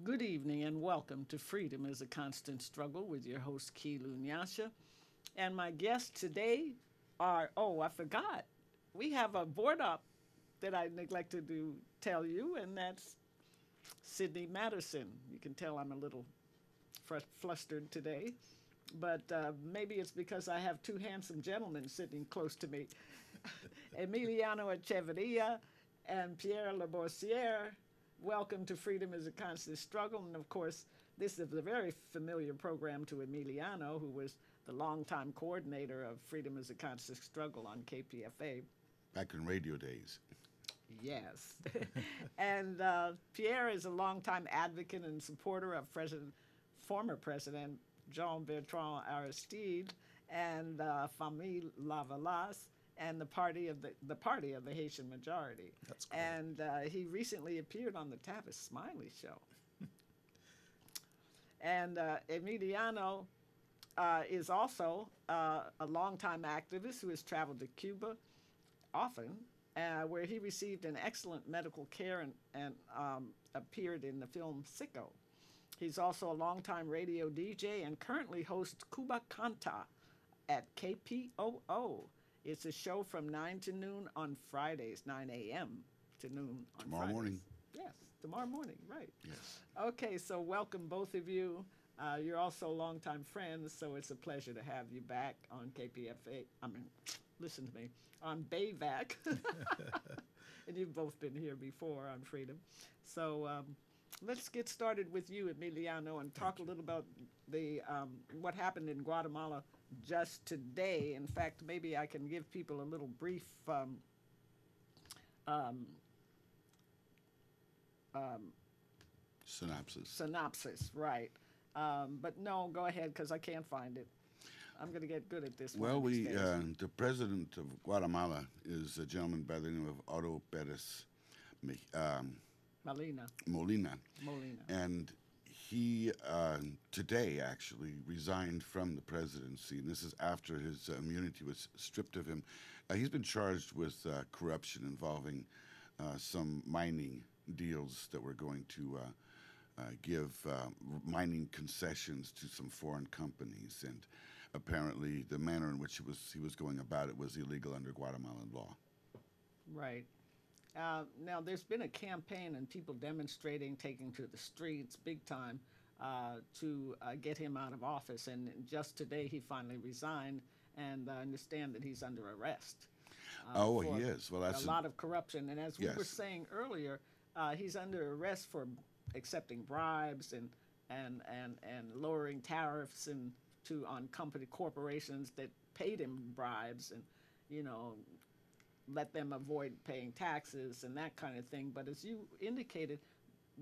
Good evening and welcome to Freedom is a Constant Struggle with your host, Kilu Nyasha. And my guests today are, oh, I forgot. We have a board up that I neglected to tell you, and that's Sydney Madison. You can tell I'm a little flustered today, but maybe it's because I have two handsome gentlemen sitting close to me. Emiliano Echeverria and Pierre Labossiere. Welcome to Freedom is a Constant Struggle. And of course, this is a very familiar program to Emiliano, who was the longtime coordinator of Freedom is a Constant Struggle on KPFA. Back in radio days. Yes. And Pierre is a longtime advocate and supporter of former President Jean Bertrand Aristide and Famille Lavalas and the party of the Haitian majority. That's cool. And he recently appeared on the Tavis Smiley show. And Emiliano is also a longtime activist who has traveled to Cuba often, where he received an excellent medical care and appeared in the film Sicko. He's also a longtime radio DJ and currently hosts Cuba Canta at KPOO. It's a show from 9 to noon on Fridays, 9 a.m. to noon on Tomorrow Fridays. morning. Yes, tomorrow morning, right. Yes. Okay, so welcome both of you. You're also longtime friends, so it's a pleasure to have you back on KPFA. Listen to me, on BAVAC. And you've both been here before on Freedom. So let's get started with you, Emiliano, and talk a little about the what happened in Guatemala just today. In fact, maybe I can give people a little brief um, synopsis, right? But no, go ahead because I can't find it. I'm going to get good at this. Well, one of these days. the president of Guatemala is a gentleman by the name of Otto Perez Molina. Molina. Molina. And he today actually resigned from the presidency, and this is after his immunity was stripped of him. He's been charged with corruption involving some mining deals that were going to give mining concessions to some foreign companies, and apparently the manner in which he was going about it was illegal under Guatemalan law. Right. Now, there's been a campaign and people demonstrating, taking to the streets big time to get him out of office. And just today, he finally resigned, and I understand that he's under arrest. Oh, For he is. Well, that's a lot of corruption. And as we were yes. saying earlier, he's under arrest for accepting bribes and lowering tariffs on corporations that paid him bribes and, you know, let them avoid paying taxes and that kind of thing. But as you indicated,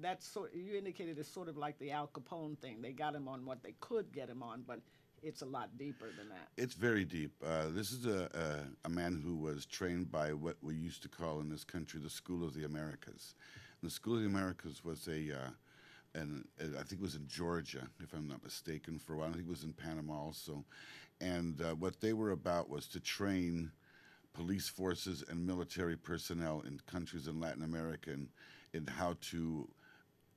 you indicated it's sort of like the Al Capone thing. They got him on what they could get him on, but it's a lot deeper than that. It's very deep. This is a man who was trained by what we used to call in this country the School of the Americas. And the School of the Americas was I think it was in Georgia, if I'm not mistaken, for a while. I think it was in Panama also. And what they were about was to train police forces and military personnel in countries in Latin America in how to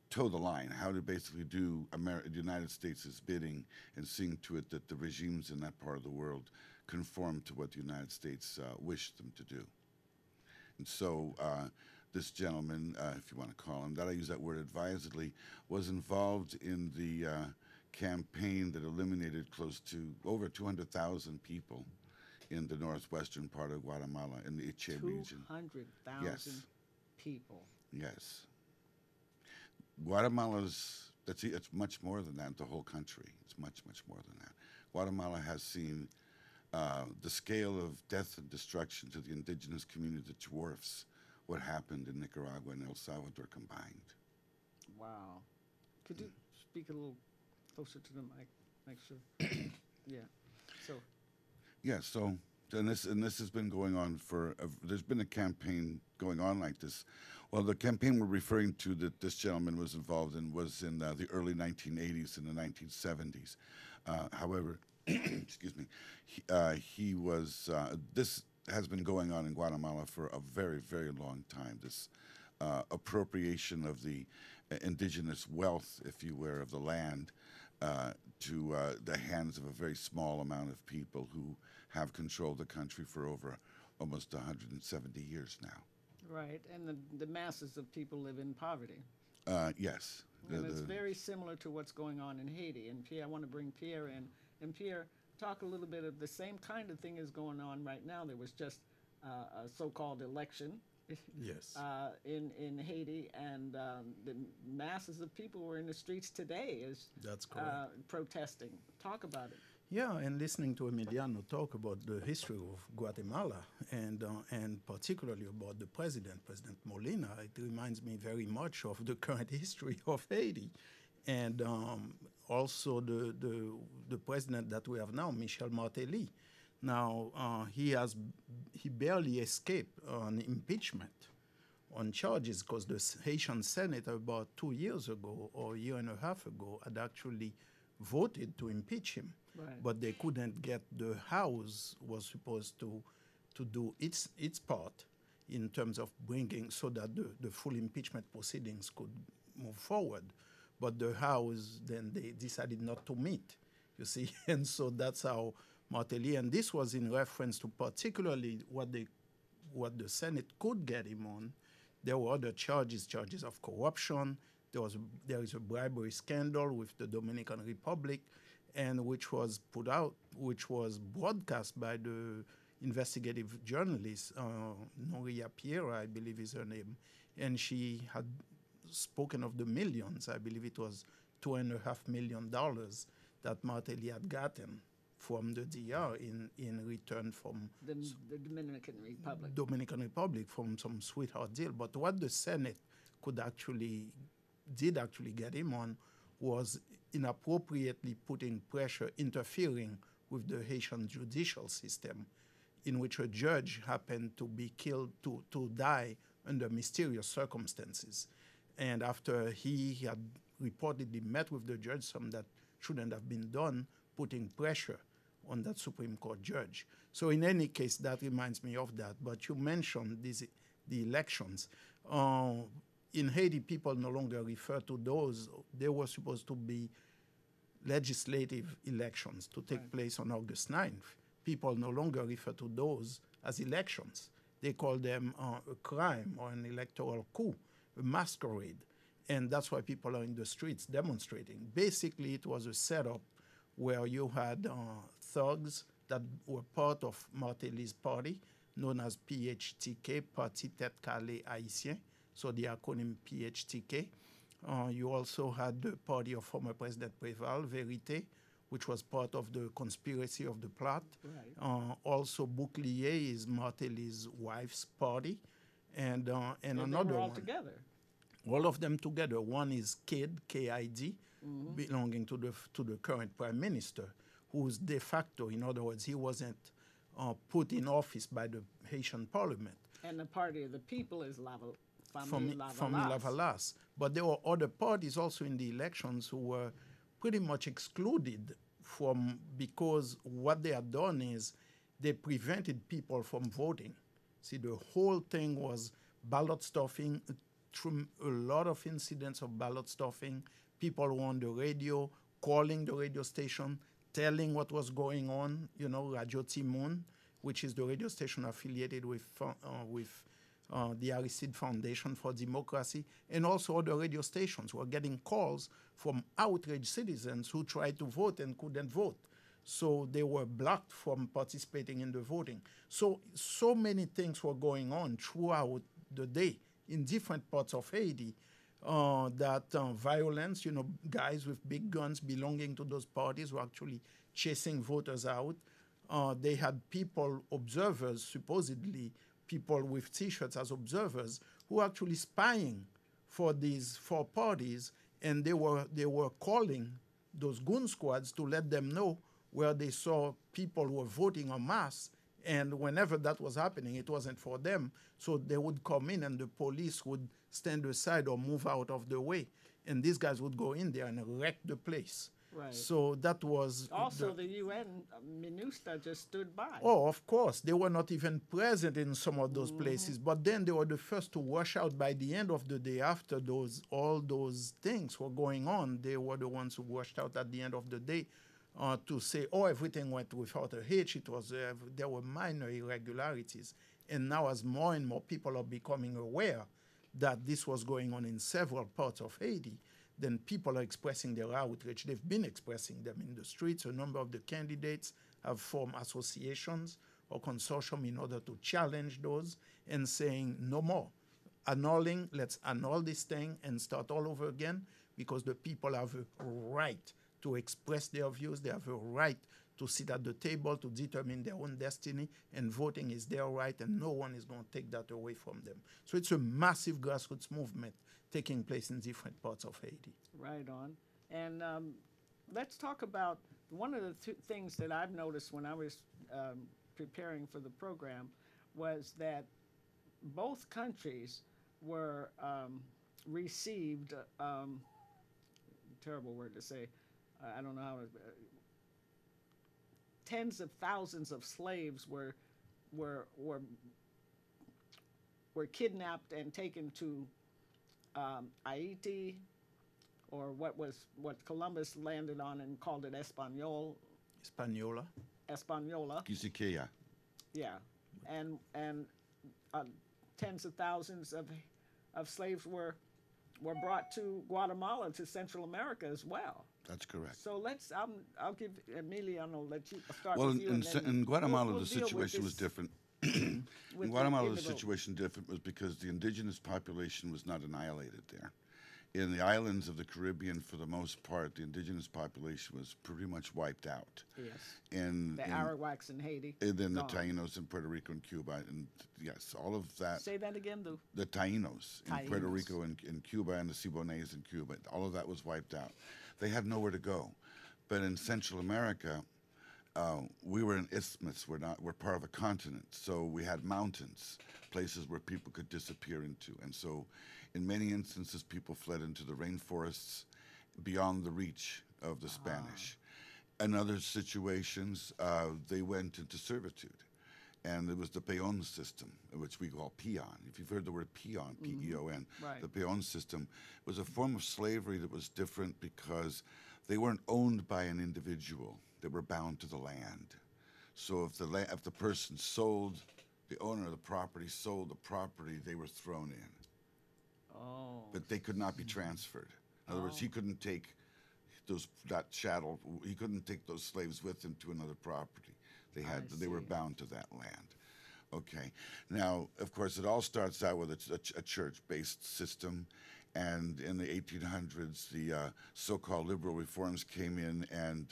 toe the line, how to basically do the United States' bidding and seeing to it that the regimes in that part of the world conform to what the United States wished them to do. And so this gentleman, if you want to call him that, I use that word advisedly, was involved in the campaign that eliminated close to over 200,000 people in the northwestern part of Guatemala, in the Iche region. 200,000 Yes. people. Yes. Guatemala's, it's much more than that, the whole country. It's much, much more than that. Guatemala has seen the scale of death and destruction to the indigenous community that dwarfs what happened in Nicaragua and El Salvador combined. Wow. Could you speak a little closer to the mic? Make sure. Yeah. So. Yeah, so and this has been going on there's been a campaign going on like this. Well, the campaign we're referring to that this gentleman was involved in was in the early 1980s and the 1970s. However, excuse me, he was, this has been going on in Guatemala for a very, very long time, this appropriation of the indigenous wealth, if you were, of the land to the hands of a very small amount of people who have controlled the country for over almost 170 years now. Right, and the masses of people live in poverty. Yes. And it's very similar to what's going on in Haiti. And Pierre, I want to bring Pierre in. And Pierre, talk a little bit of the same kind of thing is going on right now. There was just a so-called election Yes. in Haiti, and the masses of people were in the streets today That's correct. protesting. Talk about it. Yeah, and listening to Emiliano talk about the history of Guatemala and particularly about the president, President Molina, it reminds me very much of the current history of Haiti, and also the president that we have now, Michel Martelly. Now he barely escaped on impeachment on charges because the Haitian Senate about 2 years ago or a year and a half ago had actually voted to impeach him. Right. But they couldn't get the House was supposed to do its part in terms of bringing so that the full impeachment proceedings could move forward. But the House then they decided not to meet, you see, and so that's how Martelly, and this was in reference to particularly what the Senate could get him on. There were other charges of corruption. There is a bribery scandal with the Dominican Republic, and which was broadcast by the investigative journalist, Pierre, I believe is her name, and she had spoken of the millions. I believe it was $2.5 million that Martelly had gotten from the DR in return from The Dominican Republic. Dominican Republic from some sweetheart deal. But what the Senate did actually get him on was inappropriately putting pressure, interfering with the Haitian judicial system, in which a judge happened to be killed, to die under mysterious circumstances. And after he had reportedly met with the judge, something that shouldn't have been done, putting pressure on that Supreme Court judge. So in any case, that reminds me of that. But you mentioned the elections. In Haiti, people no longer refer to those. They were supposed to be legislative elections to take place on August 9th. People no longer refer to those as elections. They call them a crime or an electoral coup, a masquerade. And that's why people are in the streets demonstrating. Basically, it was a setup where you had thugs that were part of Martelly's party, known as PHTK, Parti Tête Calée Haïtien, so the acronym PHTK. You also had the party of former President Préval, Vérité, which was part of the conspiracy of the plot. Right. Also, Bouclier is Martelly's wife's party, and another they were all one. together. All of them together. One is KID, K-I-D, belonging to the current prime minister, who's de facto, in other words, he wasn't put in office by the Haitian parliament. And the party of the people is Famille Lavalas. But there were other parties also in the elections who were pretty much excluded from, because what they had done is they prevented people from voting. See, the whole thing was ballot stuffing, a lot of incidents of ballot stuffing. People were on the radio, calling the radio station, telling what was going on. You know, Radio Timoun, which is the radio station affiliated with the Aristide Foundation for Democracy, and also other radio stations were getting calls from outraged citizens who tried to vote and couldn't vote. So they were blocked from participating in the voting. So many things were going on throughout the day in different parts of Haiti, that violence, guys with big guns belonging to those parties were actually chasing voters out. They had observers, supposedly people with T-shirts as observers, who were actually spying for these four parties, and they were calling those goon squads to let them know where they saw people were voting en masse. And whenever that was happening, it wasn't for them. So they would come in and the police would stand aside or move out of the way. And these guys would go in there and wreck the place. Right. So that was Also, the UN MINUSTA just stood by. Oh, of course. They were not even present in some of those places. But then they were the first to wash out by the end of the day after all those things were going on. They were the ones who washed out at the end of the day to say, oh, everything went without a hitch. There were minor irregularities. And now as more and more people are becoming aware that this was going on in several parts of Haiti, then people are expressing their outrage. They've been expressing them in the streets. A number of the candidates have formed associations or consortium in order to challenge those and saying no more. Let's annul this thing and start all over again, because the people have a right to express their views. They have a right to sit at the table to determine their own destiny, and voting is their right, and no one is going to take that away from them. So it's a massive grassroots movement taking place in different parts of Haiti. Right on. And let's talk about one of the things that I've noticed when I was preparing for the program was that both countries were received, terrible word to say, I don't know how to, tens of thousands of slaves were kidnapped and taken to Haiti, or what Columbus landed on and called it Española. Quisqueya. Yeah, and tens of thousands of slaves were brought to Guatemala, to Central America as well. That's correct. So I'll give Emiliano, let you start Well, with you. in Guatemala, we'll the situation was different. In Guatemala, the situation different was because the indigenous population was not annihilated there. In the islands of the Caribbean, for the most part, the indigenous population was pretty much wiped out. Yes. In the Arawaks in Haiti. And then gone. the Tainos in Puerto Rico and Cuba, and yes, all of that. Say that again, though. The Tainos in Puerto Rico and in Cuba, and the Siboneyes in Cuba, all of that was wiped out. They had nowhere to go. But in Central America, we were an isthmus. We're part of a continent, so we had mountains, places where people could disappear into, and so in many instances, people fled into the rainforests beyond the reach of the Spanish. In other situations, they went into servitude, and it was the peon system, which we call peon. If you've heard the word peon, P-E-O-N, Right. the peon system was a form of slavery that was different because they weren't owned by an individual. They were bound to the land. So if the person sold, the owner of the property sold the property, they were thrown in. Oh. But they could not be transferred. In other words, he couldn't take that chattel. He couldn't take those slaves with him to another property. They were bound to that land. Okay. Now, of course, it all starts out with a church-based system, and in the 1800s, the so-called liberal reforms came in, and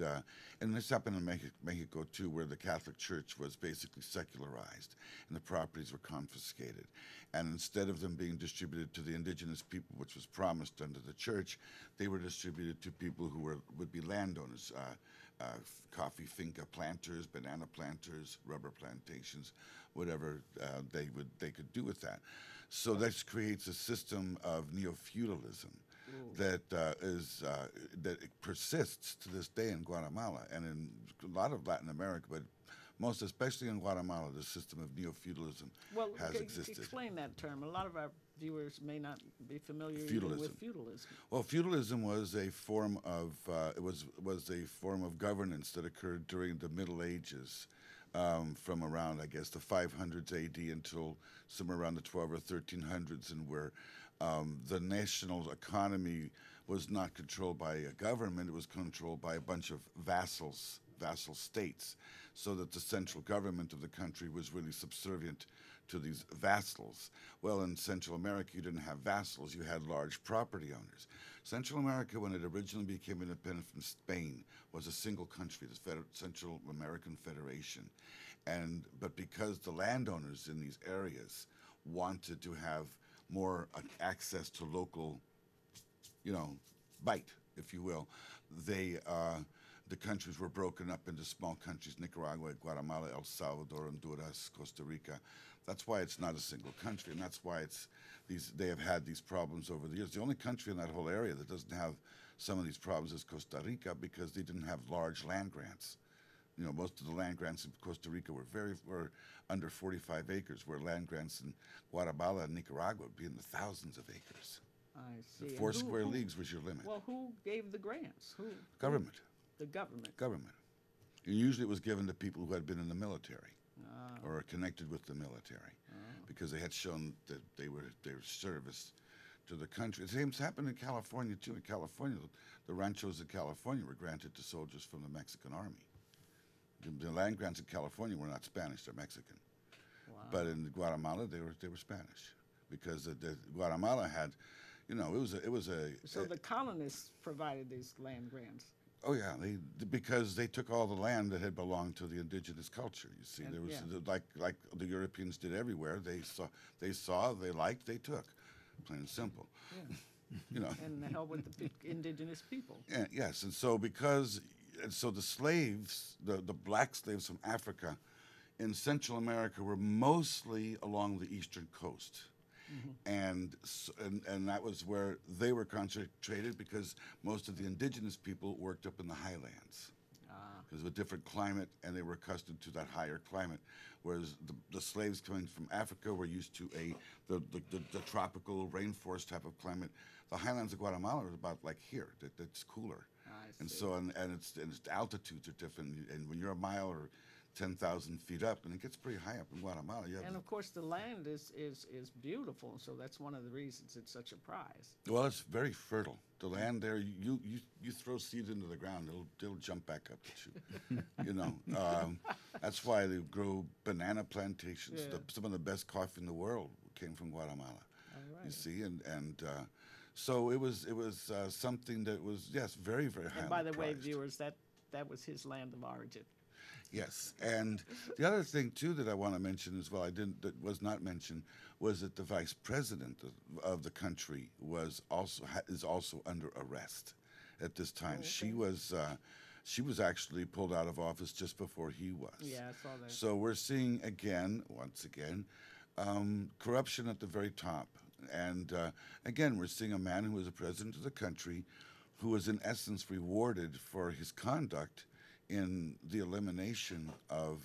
this happened in Mexico too, where the Catholic Church was basically secularized, and the properties were confiscated. And instead of them being distributed to the indigenous people, which was promised under the church, they were distributed to people who would be landowners, coffee finca planters, banana planters, rubber plantations, whatever they could do with that. So this creates a system of neo-feudalism that persists to this day in Guatemala and in a lot of Latin America, but most especially in Guatemala, the system of neo-feudalism has existed. Explain that term. A lot of our viewers may not be familiar with feudalism. Well, feudalism was a form of was a form of governance that occurred during the Middle Ages, from around, I guess, the 500s AD until somewhere around the 12 or 1300s, and where the national economy was not controlled by a government; it was controlled by a bunch of vassal states, so that the central government of the country was really subservient to these vassals. Well, in Central America, you didn't have vassals, you had large property owners. Central America, when it originally became independent from Spain, was a single country, the Central American Federation. But because the landowners in these areas wanted to have more access to local, bite, if you will, the countries were broken up into small countries: Nicaragua, Guatemala, El Salvador, Honduras, Costa Rica. That's why it's not a single country, and that's why they have had these problems over the years. The only country in that whole area that doesn't have some of these problems as Costa Rica because they didn't have large land grants. You know, most of the land grants in Costa Rica were under 45 acres, where land grants in Guatemala and Nicaragua would be in the thousands of acres. I The see. And 4 square leagues was your limit. Well, who gave the grants? Who? Government. The government. Government. And usually it was given to people who had been in the military Ah, or are connected with the military because they had shown that they were their service to the country. The same happened in California, too. In California, the ranchos in California were granted to soldiers from the Mexican army. The land grants in California were not Spanish; they're Mexican. wow. But in Guatemala, they were Spanish because Guatemala had, you know, it was a. So the colonists provided these land grants. Oh yeah, because they took all the land that had belonged to the indigenous culture. You see, And- there was yeah. like the Europeans did everywhere. They liked, they took, plain and simple. Yeah. You know. And the hell with the indigenous people. Yes, and so the slaves, the black slaves from Africa, in Central America were mostly along the eastern coast. And that was where they were concentrated because most of the indigenous people worked up in the highlands Ah, because of a different climate and they were accustomed to that higher climate, whereas the slaves coming from Africa were used to the tropical rainforest type of climate. The highlands of Guatemala are about like here, that's cooler, I and see. so and its altitudes are different. And when you're a mile or 10,000 feet up, and it gets pretty high up in Guatemala, you have And of course, the land is beautiful, so that's one of the reasons it's such a prize. well, it's very fertile. The land there, you throw seeds into the ground, it'll jump back up at you. You know, that's why they grow banana plantations. Yeah. Some of the best coffee in the world came from Guatemala. All right. You see, so it was something that was very very highly And by the way, prized. viewers, that was his land of origin. Yes, and the other thing too that I want to mention as well, that was not mentioned, was that the vice president of the country is also under arrest at this time. okay. She was actually pulled out of office just before he was. Yeah, I saw that. So we're seeing once again, corruption at the very top, and again we're seeing a man who was a president of the country, who was in essence rewarded for his conduct in the elimination of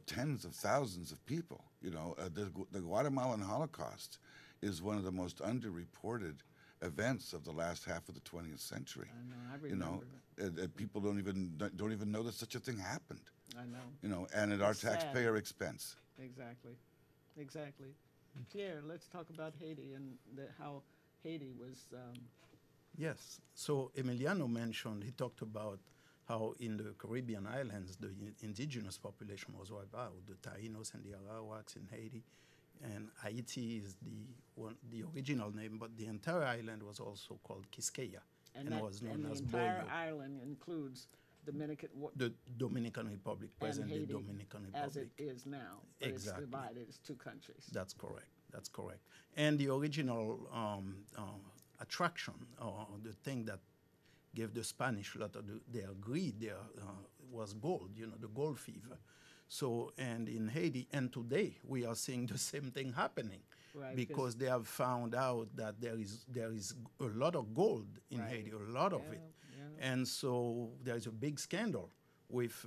tens of thousands of people. You know, the Guatemalan Holocaust is one of the most underreported events of the last half of the 20th century. I know. I You know, remember. people don't even know that such a thing happened. I know. You know, and at our It's sad. taxpayer expense. Exactly. Exactly. Pierre, let's talk about Haiti and how Haiti was. Yes. So Emiliano mentioned, he talked about how in the Caribbean islands the indigenous population was wiped out, the Taínos and the Arawaks in Haiti. And Haiti is the original name, but the entire island was also called Quisqueya and was known and the as entire Boyo. island includes The Dominican Republic, and presently Haiti Dominican as Republic. it is now. But Exactly. It's divided. It's two countries. That's correct. That's correct. And the original attraction, or the thing that gave the Spanish a lot of their greed was gold, you know, the gold fever. So, and in Haiti, and today, we are seeing the same thing happening. Right, Because they have found out that there is a lot of gold in Right. Haiti, a lot of it. Yeah. And so there is a big scandal with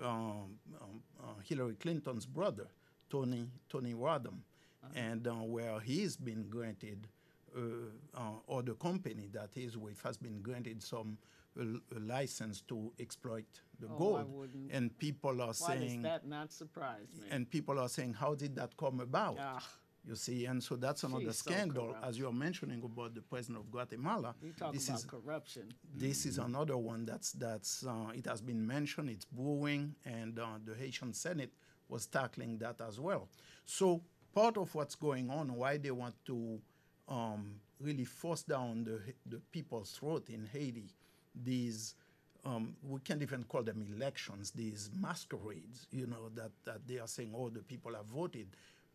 Hillary Clinton's brother, Tony Rodham, and where he's been granted, or the company that he's with has been granted some a license to exploit the Oh, I gold. wouldn't. And people are Why saying, does that not surprise me? and people are saying, how did that come about? Ah, You see, and so that's another She's so scandal, corrupt. as you're mentioning about the president of Guatemala. you talk This about is corruption. this is another one that's it has been mentioned, it's brewing, and the Haitian Senate was tackling that as well. So part of what's going on, why they want to really force down the people's throat in Haiti, these we can't even call them elections, these masquerades, you know, that they are saying, oh, the people have voted,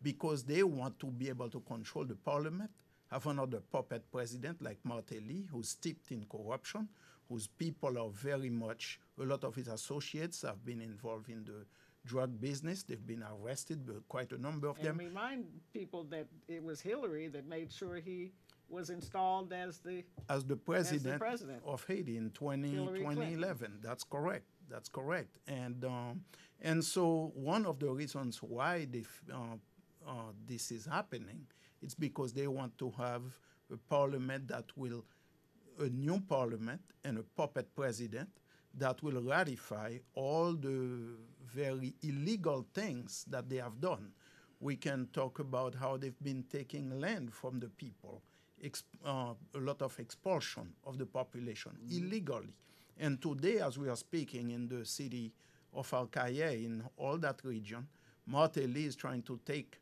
because they want to be able to control the parliament, have another puppet president like Martelly, who's steeped in corruption, whose people are very much, a lot of his associates have been involved in the drug business. They've been arrested, quite a number of And them. remind people that it was Hillary that made sure he was installed as the president. of Haiti in Hillary Clinton. 2011. That's correct. That's correct. And so one of the reasons why this is happening, it's because they want to have a parliament a new parliament and a puppet president that will ratify all the very illegal things that they have done. We can talk about how they've been taking land from the people, a lot of expulsion of the population illegally. And today, as we are speaking in the city of Al-Qaeda, in all that region, Martelly is trying to take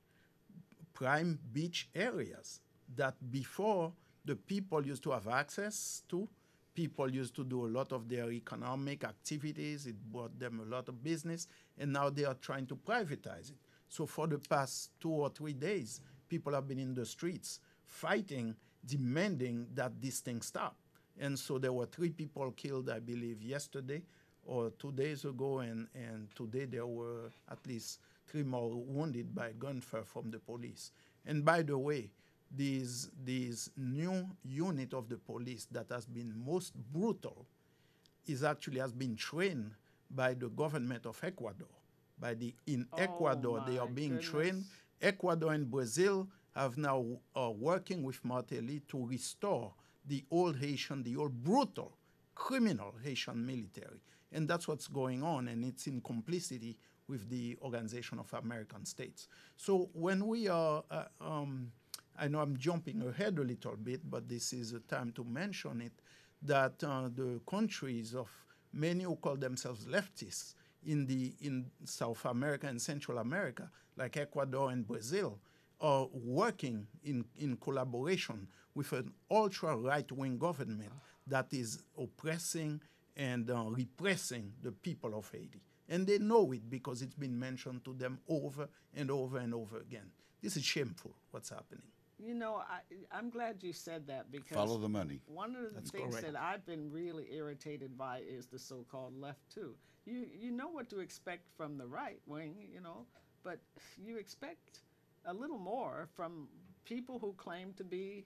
prime beach areas that before the people used to have access to. People used to do a lot of their economic activities. It brought them a lot of business, and now they are trying to privatize it. So for the past 2 or 3 days, people have been in the streets fighting, demanding that this thing stop. And so there were 3 people killed, I believe, yesterday or 2 days ago, and today there were at least 3 more wounded by gunfire from the police. And by the way, this new unit of the police that has been most brutal has been trained by the government of Ecuador. In Ecuador, they are being trained. Ecuador and Brazil are working with Martelly to restore the old brutal, criminal Haitian military. And that's what's going on, and it's in complicity with the Organization of American States. So when we are, I know I'm jumping ahead a little bit, but this is a time to mention it, that the countries of many who call themselves leftists in South America and Central America, like Ecuador and Brazil, are working in collaboration with an ultra-right-wing government that is oppressing and repressing the people of Haiti. And they know it because it's been mentioned to them over and over and over again. This is shameful, what's happening. You know, I'm glad you said that, because follow the money. One of the things that I've been really irritated by is the so-called left too. You know what to expect from the right wing, but you expect a little more from people who claim to be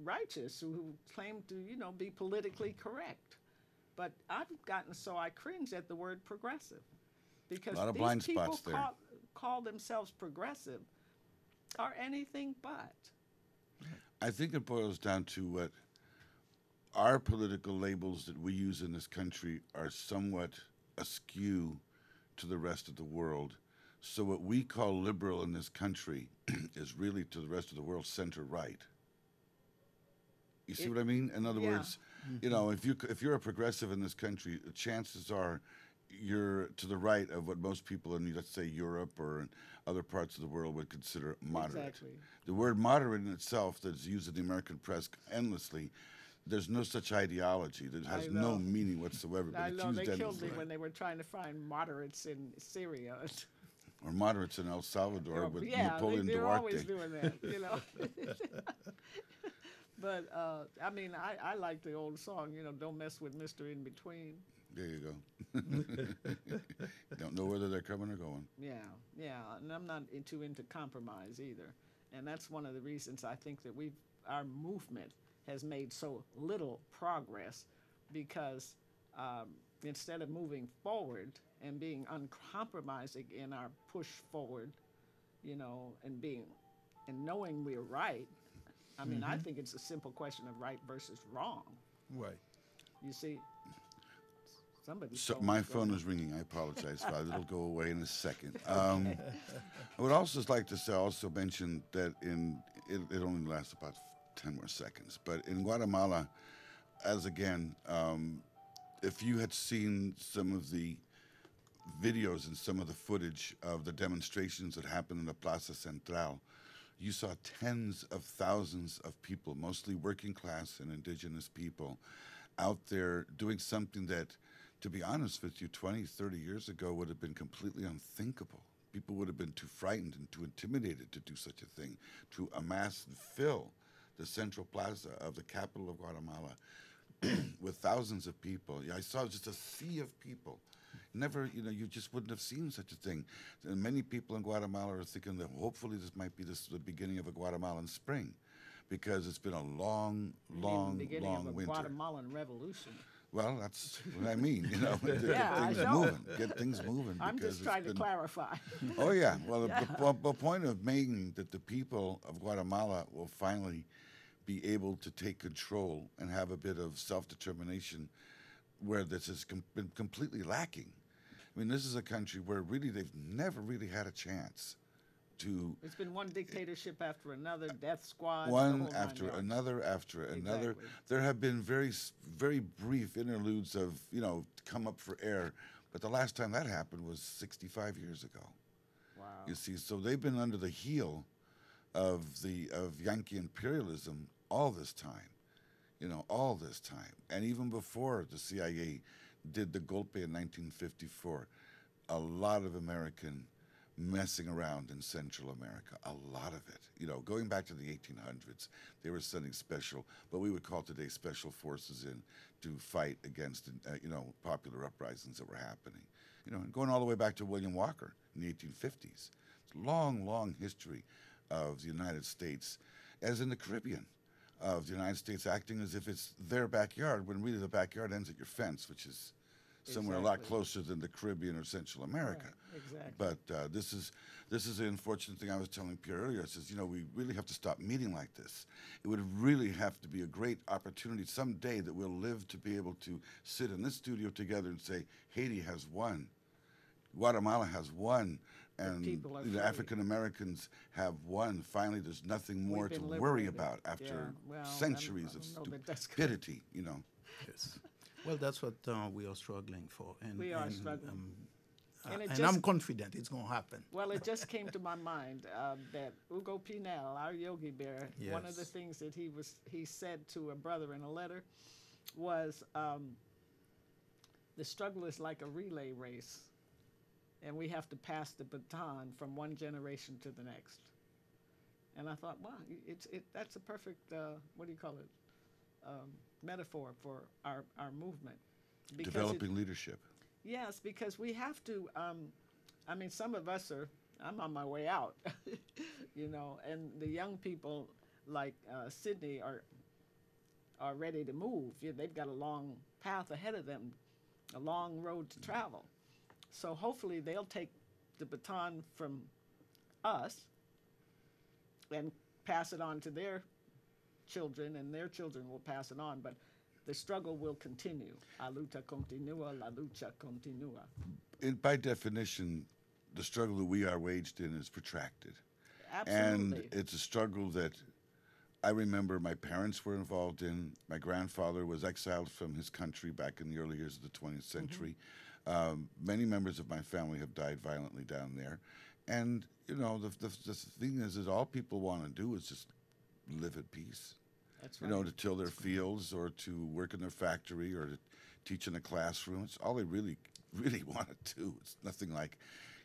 righteous, who claim to, be politically correct. But I've gotten so I cringe at the word progressive, because a lot of these blind people spots there. call themselves progressive are anything but. I think it boils down to what our political labels that we use in this country are somewhat askew to the rest of the world. So what we call liberal in this country is really to the rest of the world center-right. You see what I mean? In other words, if you're a progressive in this country, chances are you're to the right of what most people in, let's say, Europe or in other parts of the world would consider moderate. Exactly. The word moderate in itself, that's used in the American press endlessly, there's no such ideology. That has no meaning whatsoever. I know, they killed me when they were trying to find moderates in Syria. Or moderates in El Salvador with yeah, Napoleon they're Duarte. always doing that, But, I like the old song, don't mess with Mr. In Between. There you go. Don't know whether they're coming or going. Yeah, and I'm not too into compromise either. And that's one of the reasons I think that our movement has made so little progress, because instead of moving forward and being uncompromising in our push forward, and knowing we're right. I think it's a simple question of right versus wrong. Right. You see, So my phone is ringing. I apologize, Father. It'll go away in a second. I would also like to mention that it only lasts about 10 more seconds. But in Guatemala, if you had seen some of the videos and some of the footage of the demonstrations that happened in the Plaza Central, you saw tens of thousands of people, mostly working class and indigenous people, out there doing something that, to be honest with you, 20, 30 years ago would have been completely unthinkable. People would have been too frightened and too intimidated to do such a thing, to amass and fill the central plaza of the capital of Guatemala with thousands of people. Yeah, I saw just a sea of people. Never, you just wouldn't have seen such a thing. And many people in Guatemala are thinking that hopefully this might be the beginning of a Guatemalan spring. because it's been a long, Maybe long, the beginning long of a winter. Guatemalan revolution. Well, that's what I mean. You know, to Yeah, I get things know. moving, get things moving. I'm because just it's trying to been, clarify. Oh yeah. Well, Yeah. the point of making that the people of Guatemala will finally be able to take control and have a bit of self-determination, where this has been completely lacking. I mean, this is a country where really they've never really had a chance to It's been one dictatorship after another, death squads, the one whole nine after yards. another after another. Exactly. There have been very brief interludes of come up for air, but the last time that happened was 65 years ago. Wow. You see, so they've been under the heel of Yankee imperialism all this time, all this time, and even before the CIA did the golpe in 1954, a lot of American messing around in Central America, a lot of it. Going back to the 1800s, they were sending what we would call today special forces in to fight against, popular uprisings that were happening. And going all the way back to William Walker in the 1850s. It's a long, long history of the United States, as in the Caribbean, of the United States acting as if it's their backyard, when really the backyard ends at your fence, which is somewhere a lot Exactly. closer than the Caribbean or Central America. Right, exactly. But this is the unfortunate thing I was telling Pierre earlier. I says, we really have to stop meeting like this. It would really have to be a great opportunity someday that we'll live to be able to sit in this studio together and say, Haiti has won, Guatemala has won, and people are the free. African Americans have won. Finally, there's nothing more We've to been worry liberated. about after Yeah, well, centuries I of don't know that that's good. stupidity. Yes. Well, that's what we are struggling for. And, We are and, struggling. And it and just- I'm confident it's going to happen. Well, it just came to my mind that Hugo Pinel, our Yogi Bear, one of the Yes. things that he said to a brother in a letter was, the struggle is like a relay race, and we have to pass the baton from one generation to the next. And I thought, wow, that's a perfect what do you call it? Metaphor for our movement. Because Developing leadership. Yes, because we have to. Some of us are. I'm on my way out, and the young people like Sydney are ready to move. They've got a long path ahead of them, a long road to travel. So hopefully they'll take the baton from us and pass it on to their children, and their children will pass it on. But the struggle will continue. La lucha continua, la lucha continua. By definition, the struggle that we are waged in is protracted. Absolutely. And it's a struggle that I remember my parents were involved in. My grandfather was exiled from his country back in the early years of the 20th century. Many members of my family have died violently down there. And, the thing is all people want to do is just live at peace. That's right. To till their fields or to work in their factory or to teach in a classroom. It's all they really, really want to do. It's nothing like,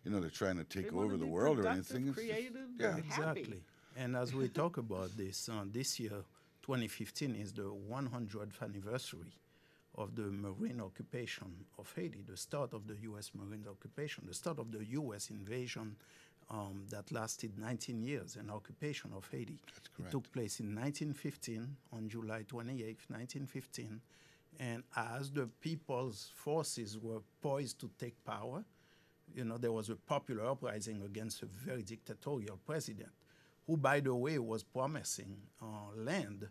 they're trying to take They wanna over the be world or productive, anything. It's just- creative, yeah. and happy. Exactly. And as we talk about this, this year, 2015, is the 100th anniversary of the Marine occupation of Haiti, the start of the U.S. Marine occupation, the start of the U.S. invasion that lasted 19 years, an occupation of Haiti. That's correct. It took place in 1915, on July 28th, 1915. And as the people's forces were poised to take power, there was a popular uprising against a very dictatorial president, who, by the way, was promising land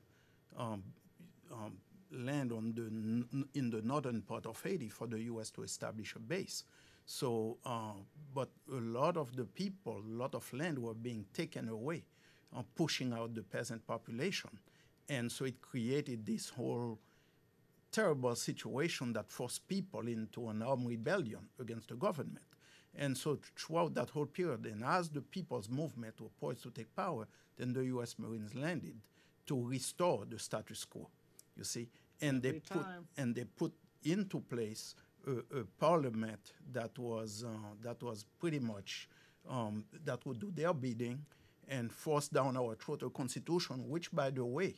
in the northern part of Haiti for the U.S. to establish a base. So, but a lot of the people, a lot of land were being taken away, pushing out the peasant population. And so it created this whole terrible situation that forced people into an armed rebellion against the government. And so throughout that whole period, and as the people's movement were poised to take power, then the U.S. Marines landed to restore the status quo, you see. And Every they time. put into place a parliament that was pretty much that would do their bidding and force down our throat a constitution, which, by the way,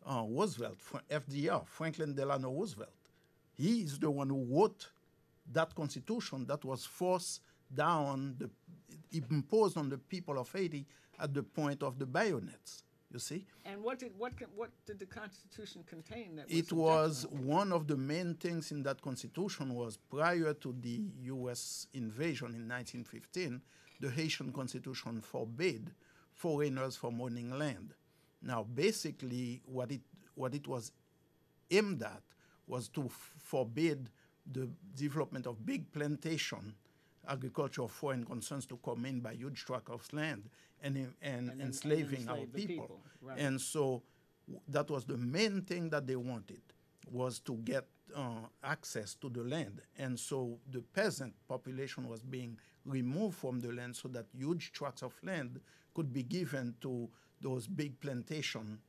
Roosevelt, FDR, Franklin Delano Roosevelt, he is the one who wrote that constitution that was forced down, imposed on the people of Haiti at the point of the bayonets. you see. And what did the Constitution contain that was It was objectionable? one of the main things in that constitution was prior to the U.S. invasion in 1915, the Haitian constitution forbade foreigners from owning land. Now, basically, what it was aimed at was to forbid the development of big plantation agriculture of foreign concerns to come in by huge tracts of land and enslaving our enslave the people. Right. And so that was the main thing that they wanted, was to get access to the land. And so the peasant population was being removed from the land so that huge tracts of land could be given to those big plantation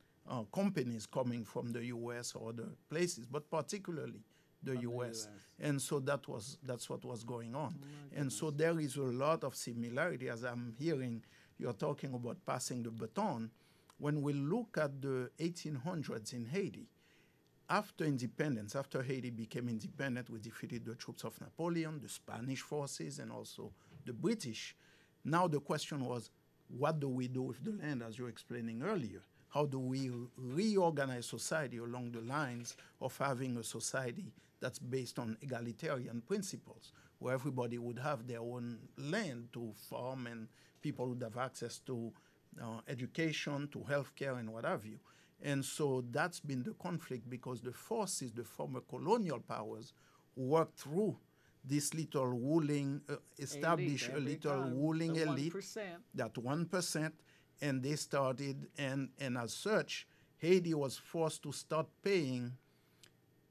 companies coming from the U.S. or other places, but particularly the U.S. And so that's what was going on. And so there is a lot of similarity, as I'm hearing you're talking about passing the baton. When we look at the 1800s in Haiti, after independence, after Haiti became independent, we defeated the troops of Napoleon, the Spanish forces, and also the British. Now the question was, what do we do with the land, as you were explaining earlier? How do we reorganize society along the lines of having a society that's based on egalitarian principles, where everybody would have their own land to farm and people would have access to education, to healthcare, and what have you. And so that's been the conflict, because the forces, the former colonial powers, worked through this little ruling, establish a little ruling elite, 1%. that 1%, and they started, and as such, Haiti was forced to start paying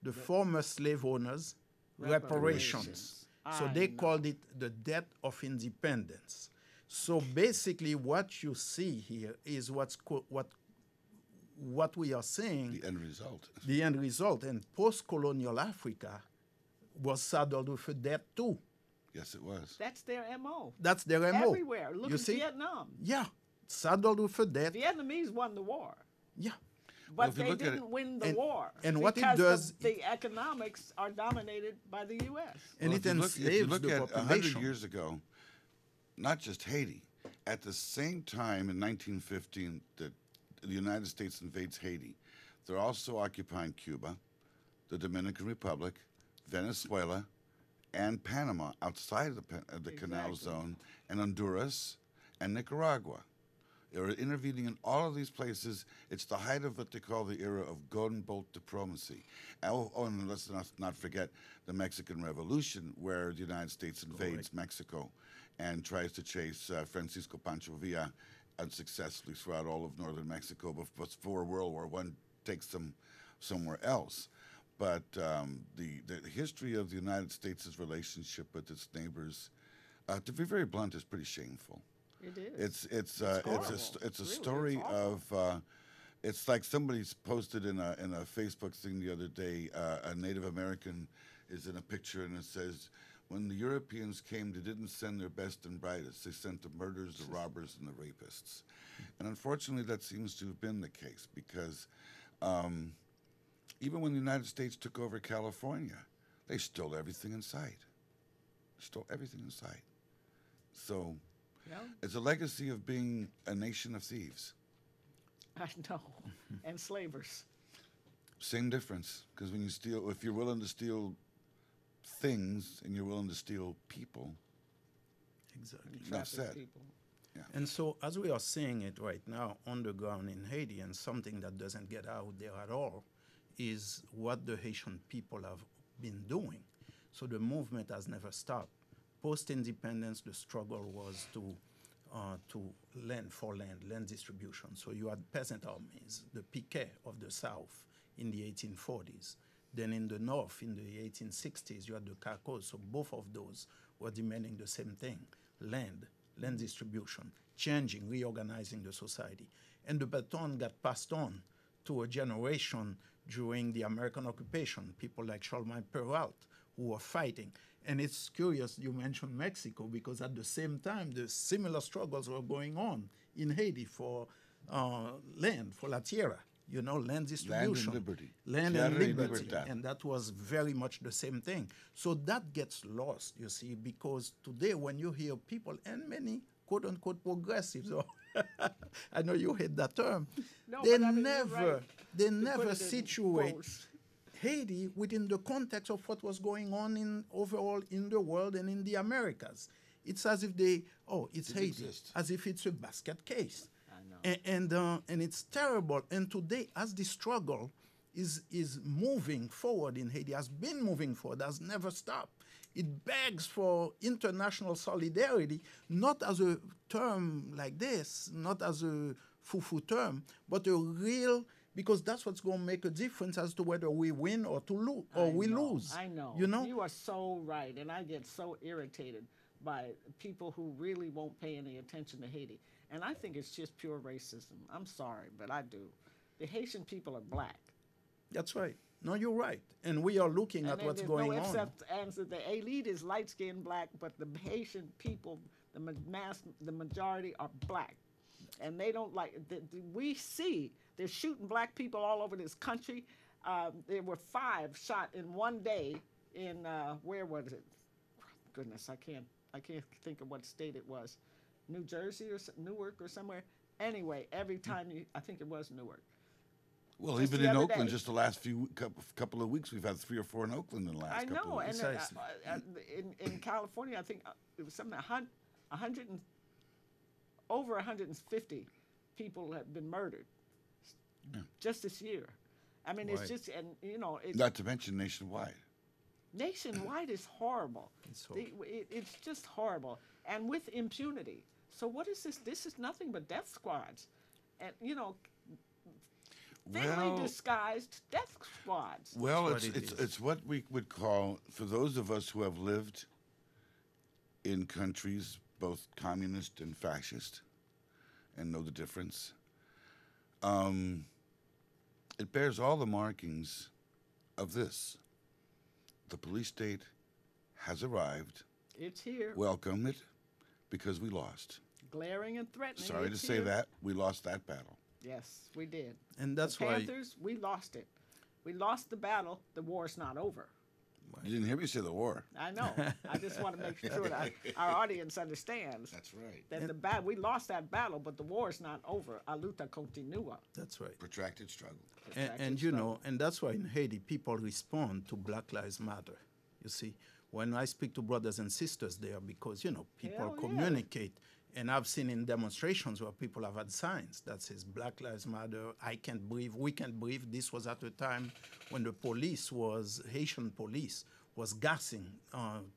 the former slave owners reparations. So they called it the debt of independence. So basically what you see here is what we are saying. The end result. The end result. And post-colonial Africa was saddled with a debt too. Yes, it was. That's their MO. That's their MO. Everywhere. Look you at see? Vietnam. Yeah, saddled with a debt. Vietnamese won the war. Yeah. But they didn't win the war. And what it because does, the economics are dominated by the U.S. And well, it enslaves if you look the at population. 100 years ago, not just Haiti, at the same time in 1915 that the United States invades Haiti, they're also occupying Cuba, the Dominican Republic, Venezuela, and Panama outside of the Canal Zone, and Honduras, and Nicaragua. They're intervening in all of these places. It's the height of what they call the era of golden bolt diplomacy. And let's not forget the Mexican Revolution, where the United States invades Mexico and tries to chase Francisco Pancho Villa unsuccessfully throughout all of northern Mexico before World War I takes them somewhere else. But the history of the United States' relationship with its neighbors, to be very blunt, is pretty shameful. It is. It's a story of. It's like somebody's posted in a Facebook thing the other day. A Native American is in a picture and it says, "When the Europeans came, they didn't send their best and brightest. They sent the murderers, the robbers, and the rapists." And unfortunately, that seems to have been the case, because even when the United States took over California, they stole everything in sight. So. Yeah. It's a legacy of being a nation of thieves. I know. And slavers. Same difference, because when you steal, if you're willing to steal things and you're willing to steal people, Exactly. enough said. People. Yeah. And so, as we are seeing it right now on the ground in Haiti, and something that doesn't get out there at all, is what the Haitian people have been doing. So the movement has never stopped. Post-independence, the struggle was to land distribution. So you had peasant armies, the Piquet of the South in the 1840s. Then in the North, in the 1860s, you had the Cacos. So both of those were demanding the same thing: land distribution, changing, reorganizing the society. And the baton got passed on to a generation during the American occupation, people like Charlemagne Perrault, who were fighting. And it's curious you mentioned Mexico, because at the same time, the similar struggles were going on in Haiti for land, for la tierra, land distribution. Land and liberty. Land Tierra and y liberty. libertad. And that was very much the same thing. So that gets lost, you see, because today when you hear people, and many quote-unquote progressives or I know you hate that term. No, they but I mean, you're never, right. they To put never it in situate quotes. Haiti within the context of what was going on in overall in the world and in the Americas. It's as if it's Didn't Haiti, exist. as if it's a basket case, I know. and it's terrible. And today, as the struggle is moving forward in Haiti, has been moving forward, has never stopped. It begs for international solidarity, not as a term like this, not as a foo-foo term, but a real, because that's what's going to make a difference as to whether we win or we lose. I know. You know? You are so right. And I get so irritated by people who really won't pay any attention to Haiti. And I think it's just pure racism. I'm sorry, but I do. The Haitian people are black. That's right. No, you're right. And we are looking at And what's there's going no on. except answer. The elite is light skinned black, but the Haitian people, the majority are black. And they don't like, we see they're shooting black people all over this country. There were 5 shot in one day in, where was it? Goodness, I can't think of what state it was. New Jersey or Newark or somewhere. Anyway, every time I think it was Newark. Well, Just even the in other Oakland, day. just the last couple of weeks, we've had 3 or 4 in Oakland in the last I couple know, of weeks. and Precisely. in California, I think it was something 100 and over 150 people have been murdered just this year. I mean, it's Right. just, and it's Not to mention nationwide. nationwide is horrible. It's horrible. It's just horrible, and with impunity. So what is this? This is nothing but death squads, and thinly Well, disguised death squads. well, That's what it's it it's is. it's what we would call, for those of us who have lived in countries both communist and fascist, and know the difference. It bears all the markings of this. The police state has arrived. It's here, Welcome it, because we lost. glaring and threatening. Sorry to It's say here. that, we lost that battle. Yes, we did. And that's the why Panthers, we lost it. We lost the battle. The war's not over. You didn't hear me say the war. I know. I just want to make sure that our audience understands That's right. that we lost that battle, but the war is not over. A luta continua. that's right. Protracted struggle. And and that's why in Haiti people respond to Black Lives Matter. You see, when I speak to brothers and sisters there, because people Hell yeah. communicate, and I've seen in demonstrations where people have had signs that says Black Lives Matter, I can't breathe, we can't breathe. This was at a time when the Haitian police was gassing,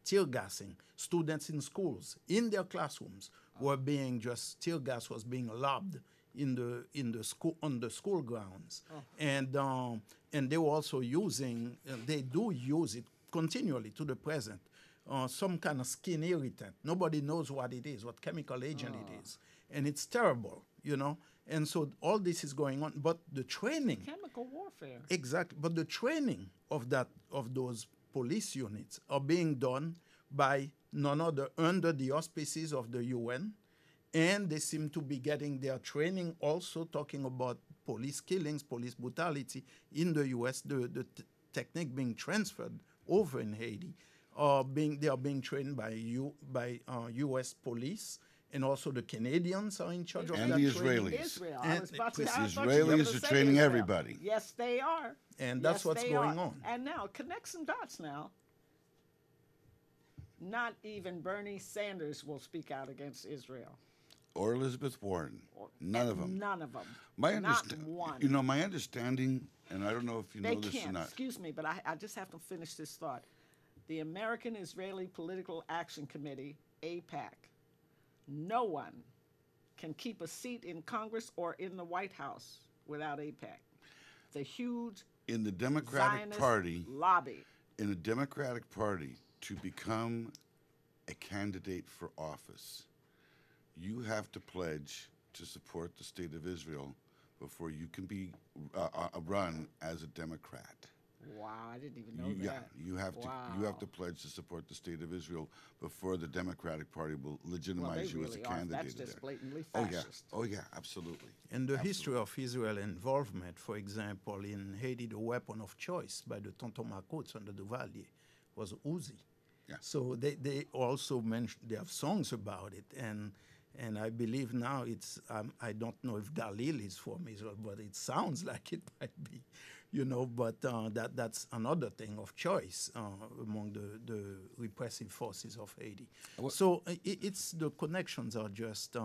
tear gassing students in schools, in their classrooms, were being just tear gas was being lobbed in the school on the school grounds, and they were also using they do use it continually to the present, some kind of skin irritant. Nobody knows what it is, what chemical agent it is, and it's terrible, And so all this is going on, but the training, Chemical warfare. exactly, but the training of those police units are being done by none other under the auspices of the UN. And they seem to be getting their training also talking about police killings, police brutality in the U.S., the technique being transferred over in Haiti. They are being trained by U.S. police, and also the Canadians are in charge of And that the training. Israelis. Israel. And I was about to, the I thought you were gonna Israelis are say training Israel. everybody. Yes, they are. And that's Yes, what's they going are. on. And now, connect some dots now. Not even Bernie Sanders will speak out against Israel. Or Elizabeth Warren. None of them. None of them. My Not understa- one. My understanding, and I don't know if you They know this or can't. not. Excuse me, but I just have to finish this thought. The American Israeli Political Action Committee, AIPAC, no one can keep a seat in Congress or in the White House without AIPAC. The huge In the Democratic Zionist Party, lobby. in the Democratic Party, to become a candidate for office, you have to pledge to support the state of Israel before you can be run as a Democrat. Wow, I didn't even know that. You have to. You Wow. have to pledge to support the state of Israel before the Democratic Party will Well, legitimize they you as a really are. candidate. That's just there. blatantly Oh yeah. fascist. Oh yeah. Absolutely. And the history of Israel involvement, for example, in Haiti, the weapon of choice by the Tonton Macoutes under Duvalier was Uzi. Yeah. So they also mention, they have songs about it, and And I believe now it's, I don't know if Galil is from Israel, but it sounds like it might be, but that's another thing of choice among the repressive forces of Haiti. So it's the connections are just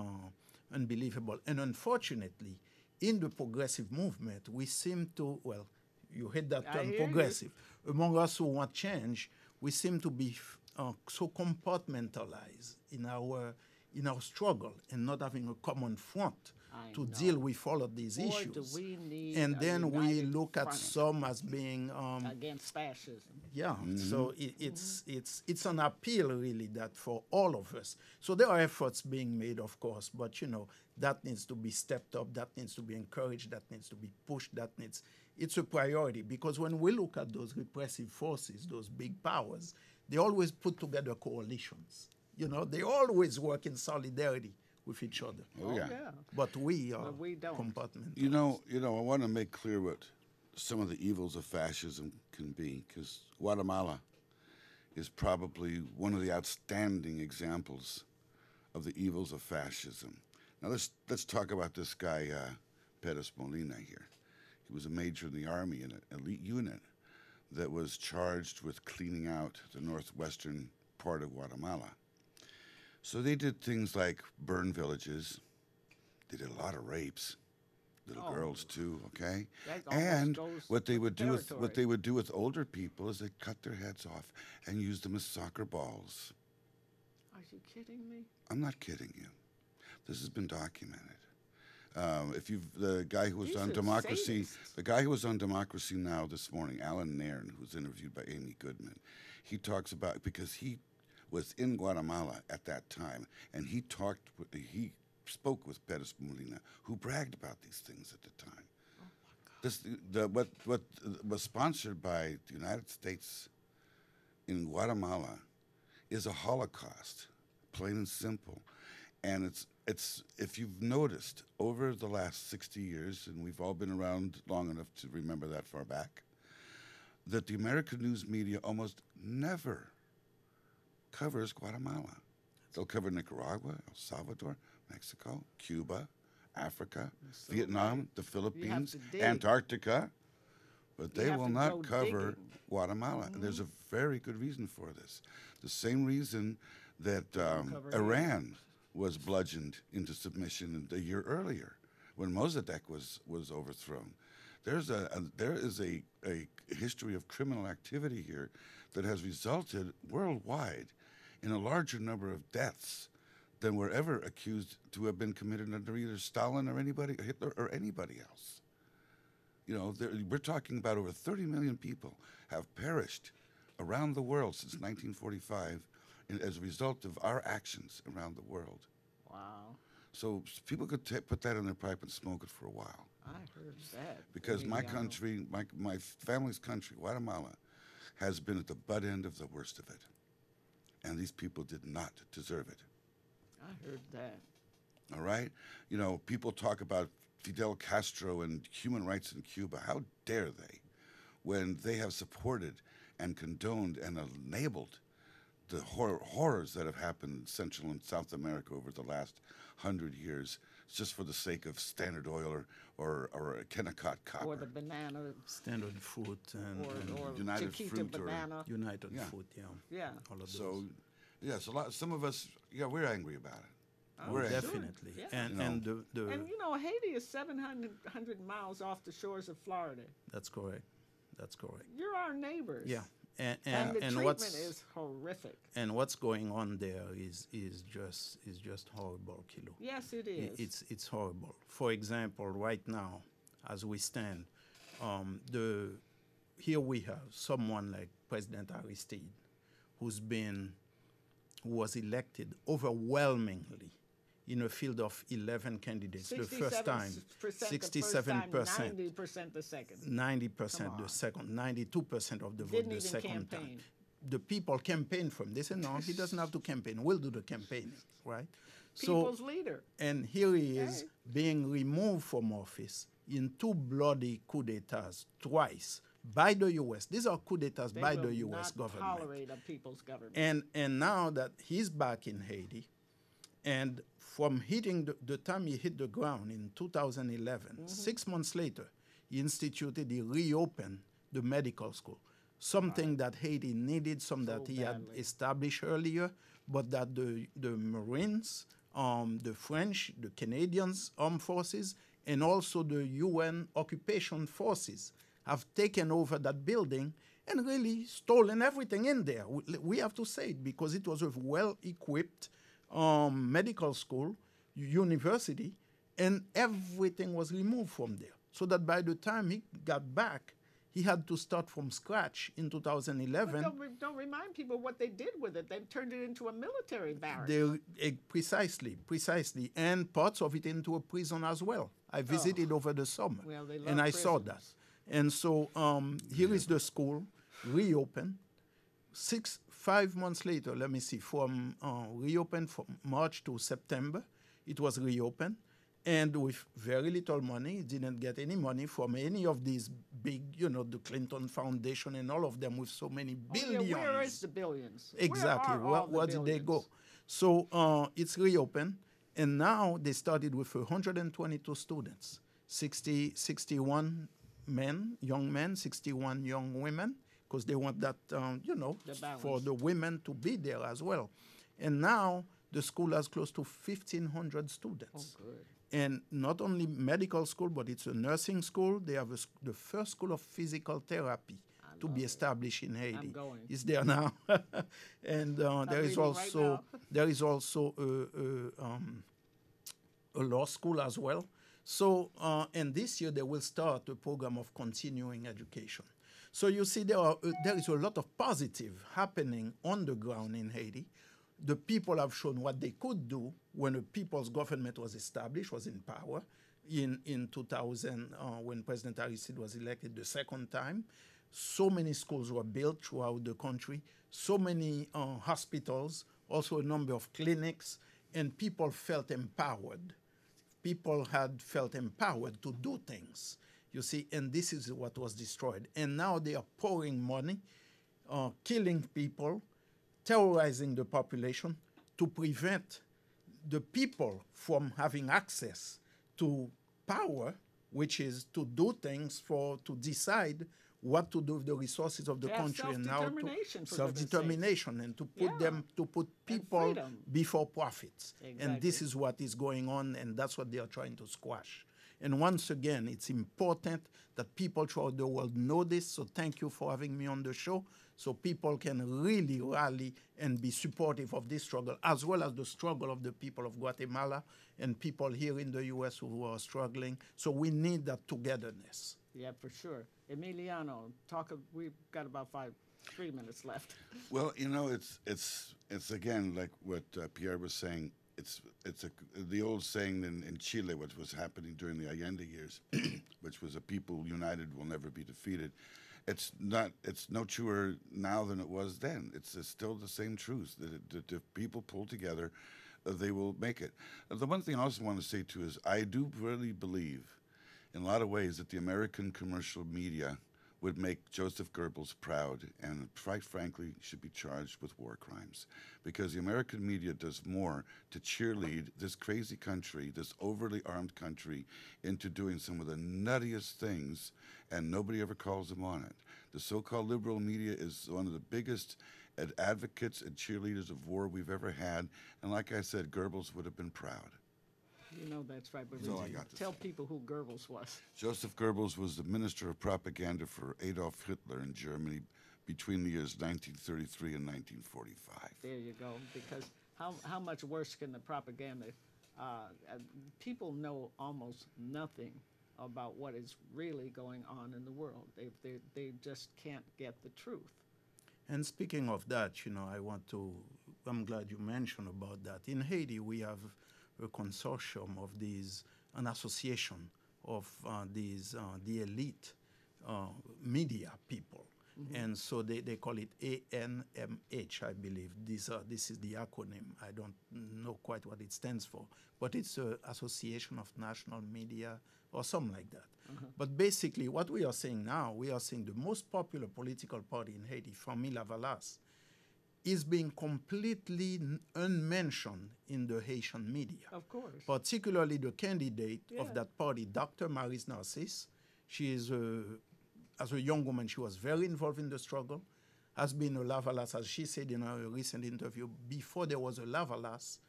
unbelievable. And unfortunately, in the progressive movement, we seem to, well, you hit that term, progressive. Among us who want change, we seem to be so compartmentalized in our struggle and not having a common front to deal with all of these issues. Do we need and then we look at front some as being against fascism. yeah. So it's an appeal really that for all of us. So there are efforts being made, of course, but that needs to be stepped up, that needs to be encouraged, that needs to be pushed, it's a priority, because when we look at those repressive forces, those big powers, they always put together coalitions. They always work in solidarity with each other. Oh, yeah. But we are we don't. compartmentalized. I want to make clear what some of the evils of fascism can be, because Guatemala is probably one of the outstanding examples of the evils of fascism. Now let's talk about this guy, Perez Molina here. He was a major in the army in an elite unit that was charged with cleaning out the northwestern part of Guatemala. So they did things like burn villages. They did a lot of rapes, little girls too. Okay, and what they would do with older people is they cut their heads off and use them as soccer balls. Are you kidding me? I'm not kidding you. This has been documented. The guy who was on Democracy, the guy who was on Democracy Now! This morning, Alan Nairn, who was interviewed by Amy Goodman, he talks about, because he was in Guatemala at that time, and he spoke with Perez Molina, who bragged about these things at the time. Oh my God. What was sponsored by the United States in Guatemala is a Holocaust, plain and simple, and it's if you've noticed over the last 60 years, and we've all been around long enough to remember that far back, that the American news media almost never covers Guatemala. They'll cover Nicaragua, El Salvador, Mexico, Cuba, Africa, Vietnam, the Philippines, Antarctica, but they will not cover Guatemala. And there's a very good reason for this. The same reason that Iran was bludgeoned into submission a year earlier when Mossadegh was overthrown. There is a history of criminal activity here that has resulted worldwide in a larger number of deaths than were ever accused to have been committed under either Stalin or Hitler or anybody else. We're talking about over 30 million people have perished around the world since 1945 as a result of our actions around the world. Wow. So people could put that in their pipe and smoke it for a while. I heard that. Because my country, my family's country, Guatemala, has been at the butt end of the worst of it. And these people did not deserve it. I heard that. All right? People talk about Fidel Castro and human rights in Cuba. How dare they, when they have supported and condoned and enabled the horrors that have happened in Central and South America over the last 100 years, just for the sake of Standard Oil or Kennecott copper. Or the banana. Standard Fruit and or United Chiquita Fruit banana. United Fruit, Yeah. All of those. So, yes, some of us, we're angry about it. Oh, we're definitely. Yeah. And Haiti is 700 miles off the shores of Florida. That's correct. That's correct. You're our neighbors. Yeah. And the treatment is horrific. And what's going on there is just horrible, Kilo. Yes, it is. It's horrible. For example, right now, as we stand, here we have someone like President Aristide, who was elected overwhelmingly in a field of 11 candidates the first time, 67%, 90% the second. 90% the second, 92% of the vote the second time. The people campaigned for him. They said, no, he doesn't have to campaign. We'll do the campaigning, right? People's leader. And here he is being removed from office in 2 bloody coup d'etats twice by the U.S. These are coup d'etats by the U.S. government. They will not tolerate a people's government. And now that he's back in Haiti, And from hitting the time he hit the ground in 2011, 6 months later, he reopened the medical school. Something that Haiti needed, some that he had established earlier, but that the Marines, the French, the Canadians armed forces, and also the UN occupation forces have taken over that building and really stolen everything in there. We have to say it because it was a well-equipped medical school, university, and everything was removed from there. So that by the time he got back, he had to start from scratch in 2011. But don't remind people what they did with it. They turned it into a military barracks. Precisely. And parts of it into a prison as well. I visited over the summer, well, they love and I prisons. saw that. And so here is the school, reopened. 5 months later, let me see, from reopened from March to September, it was reopened. And with very little money, it didn't get any money from any of these big, the Clinton Foundation and all of them with so many billions. Yeah, where is the billions? Exactly. Where did they go? So it's reopened, and now they started with 122 students, 61 men, young men, 61 young women, because they want that, for the women to be there as well. And now the school has close to 1,500 students. Oh, good. And not only medical school, but it's a nursing school. They have the first school of physical therapy to be established in Haiti. I'm going. It's there now. And there is also a law school as well. So, and this year they will start a program of continuing education. So you see, there is a lot of positive happening on the ground in Haiti. The people have shown what they could do when a people's government was established, was in power in 2000 when President Aristide was elected the second time. So many schools were built throughout the country, so many hospitals, also a number of clinics, and people felt empowered. People had felt empowered to do things, you see, and this is what was destroyed. And now they are pouring money, killing people, terrorizing the population to prevent the people from having access to power, which is to do things to decide what to do with the resources of the country, and how to self-determination, and to put people before profits. Exactly. And this is what is going on, and that's what they are trying to squash. And once again, it's important that people throughout the world know this. So thank you for having me on the show, so people can really rally and be supportive of this struggle, as well as the struggle of the people of Guatemala and people here in the U.S. who are struggling. So we need that togetherness. Yeah, for sure. Emiliano, we've got about 3 minutes left. Well, it's again like what Pierre was saying. It's the old saying in Chile, what was happening during the Allende years, which was a people united will never be defeated. It's no truer now than it was then. It's still the same truth that if people pull together, they will make it. The one thing I also want to say too is I do really believe, in a lot of ways, that the American commercial media would make Joseph Goebbels proud and, quite frankly, should be charged with war crimes. Because the American media does more to cheerlead this crazy country, this overly armed country, into doing some of the nuttiest things, and nobody ever calls them on it. The so-called liberal media is one of the biggest advocates and cheerleaders of war we've ever had, and like I said, Goebbels would have been proud. You know that's right, but tell people who Goebbels was. Joseph Goebbels was the minister of propaganda for Adolf Hitler in Germany between the years 1933 and 1945. There you go, because how much worse can the propaganda... people know almost nothing about what is really going on in the world. They just can't get the truth. And speaking of that, I'm glad you mentioned about that. In Haiti, we have a consortium of an association of the elite media people. Mm-hmm. And so they call it ANMH, I believe. This is the acronym. I don't know quite what it stands for, but it's an Association of National Media or something like that. Uh-huh. But basically, what we are saying now, we are saying the most popular political party in Haiti, Famille Avalas, is being completely unmentioned in the Haitian media. Of course. Particularly the candidate Yeah. of that party, Dr. Maris Narcisse. She is, as a young woman, she was very involved in the struggle, has been a Lavalas, as she said in a recent interview, before there was a Lavalas,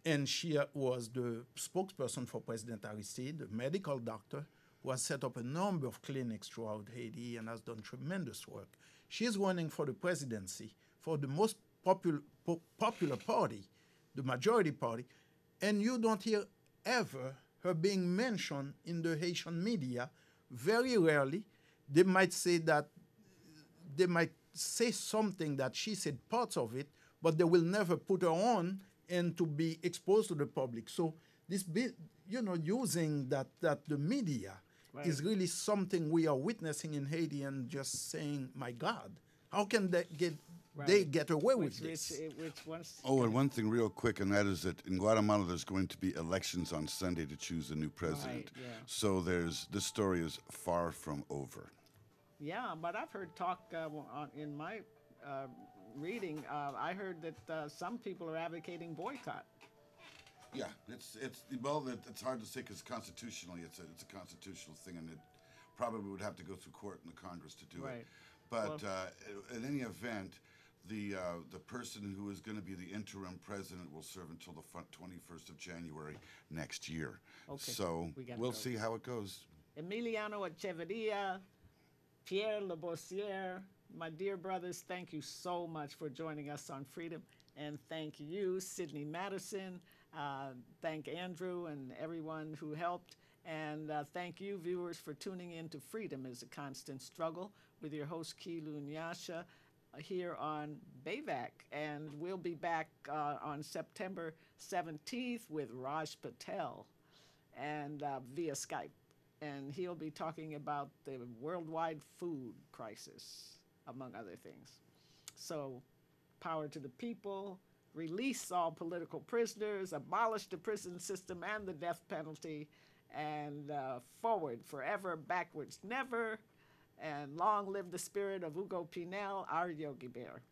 and she was the spokesperson for President Aristide, a medical doctor, who has set up a number of clinics throughout Haiti and has done tremendous work. She's running for the presidency for the most popular party, the majority party, and you don't hear ever her being mentioned in the Haitian media. Very rarely. They might say something that she said parts of it, but they will never put her on and to be exposed to the public. So this, using that the media is really something we are witnessing in Haiti, and just saying, my God, how can they get away with this? And one thing real quick, and that is that in Guatemala there's going to be elections on Sunday to choose a new president. Right, yeah. So this story is far from over. Yeah, but I've heard talk in my reading. I heard that some people are advocating boycott. Yeah, it's hard to say because constitutionally it's a constitutional thing, and it probably would have to go through court and the Congress to do it. But in any event, the person who is going to be the interim president will serve until the 21st of January next year. Okay. So we'll see how it goes. Emiliano Echeverria, Pierre Labossiere, my dear brothers, thank you so much for joining us on Freedom. And thank you, Sidney Madison. Thank Andrew and everyone who helped. And thank you, viewers, for tuning in to Freedom is a Constant Struggle with your host, Kilu Nyasha, here on BAVAC. And we'll be back on September 17th with Raj Patel and via Skype. And he'll be talking about the worldwide food crisis, among other things. So, power to the people, release all political prisoners, abolish the prison system and the death penalty, and forward, forever, backwards, never, and long live the spirit of Hugo Pinel, our Yogi Bear.